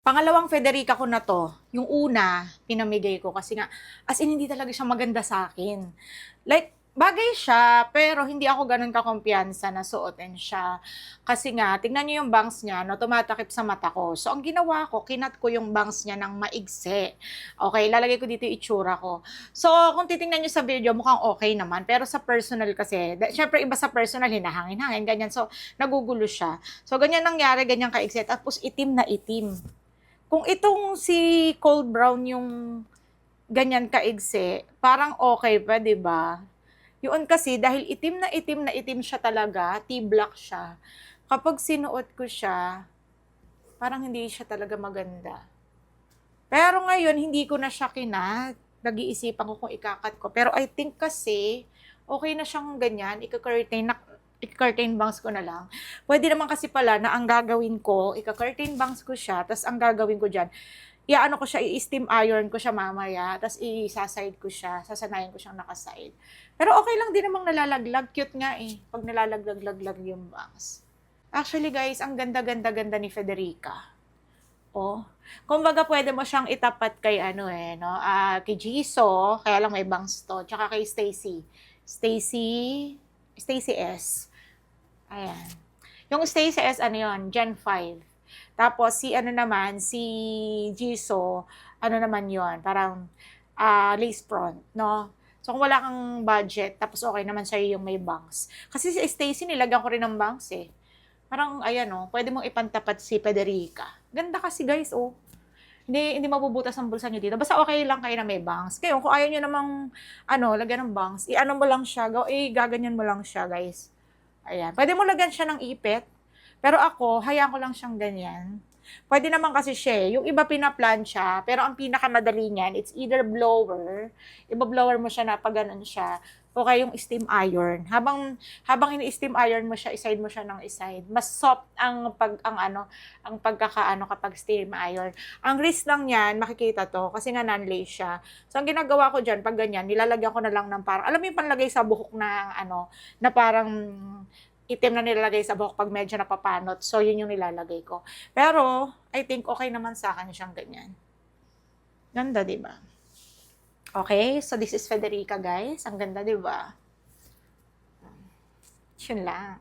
Pangalawang Federica ko na 'to, yung una pinamigay ko kasi nga as in hindi talaga siya maganda sa'kin. Like, bagay siya pero hindi ako gano'n kakumpiyansa na suotin siya. Kasi nga tignan niyo yung bangs niya 'no, tumatakip sa mata ko. So ang ginawa ko, kinat ko yung bangs niya ng maigsi. Okey, ilalagay ko dito yung itsura ko. So kung titingnan niyo sa video mukhang okey naman, pero sa personal kasi siyempre iba sa personal hinahangin-hangin ganyan, so nagugulo siya. So ganyan nangyari, ganyan kaigsi tapos itim na itim. Kung itong si cold brown yung ganyan kaigsi, parang okay pa, 'di ba? Yun kasi dahil itim na itim siya talaga, T-black siya. Kapag sinuot ko siya, parang hindi siya talaga maganda. Pero ngayon hindi ko na siya kinat. Nag-iisipan ko kung ikakat ko. Pero I think kasi okay na siyang ganyan, ika-curtain bangs ko na lang. Pwede naman kasi pala na ang gagawin ko, ika-curtain bangs ko siya, tas ang gagawin ko diyan, i-aano ko siya, i-steam iron ko siya mamaya, tas isa-side ko siya, sasanayin ko siyang naka-side. Pero okay lang din namang nalalaglag, cute nga eh, pag nalalaglag-laglag yung bangs. Actually guys, ang ganda-ganda-ganda ni Federica. Oh, kumbaga pwede mo siyang itapat kay ano eh, 'no, kay Jisoo, kaya lang may bangs 'to, tsaka kay Stacy Stacy S. Ayan. Yung Stacy S ano 'yun, Gen 5. Tapos si ano naman, si Jisoo, ano naman 'yun, parang, lace front, 'no. So kung wala kang budget tapos okey naman sa'yo yung may bangs. Kasi si Stacy nilagyan ko rin ng bangs, eh. Parang ayan oh, pwede mong ipantapat si Federica. Ganda kasi guys, oh. Hindi mabubutas ang bulsa niyo dito. Basta okay lang kayo na may bangs. Ngayon, kung ayaw niyo namang ano, lagyan ng bangs, i-ano mo lang siya, gaganyan mo lang siya, guys. Ayan. Pwede mo lagyan siya ng ipit. Pero ako, hayaan ko lang siyang ganyan. Pwede naman kasi siya eh. Yung iba pinaplansya, pero ang pinakamadali niyan, it's either blower, iba-blower mo siya na pag ganun siya, o kaya yung steam iron. Habang ini-steam iron mo siya, iside mo siya ng iside. Mas soft ang pagkakaano kapag steam iron. Ang risk lang niyan, makikita to, kasi nga non-lace siya. So ang ginagawa ko diyan pag ganyan, nilalagyan ko na lang ng parang, alam mo yung panlagay sa buhok na ano, na parang itim na nilalagay sa buhok pag medyo napapanot. So yun yung nilalagay ko. Pero I think okay naman sa akin siyang ganyan. Ganda, 'di ba? Okay, so this is Federica guys. Ang ganda, 'di ba? Yun lang.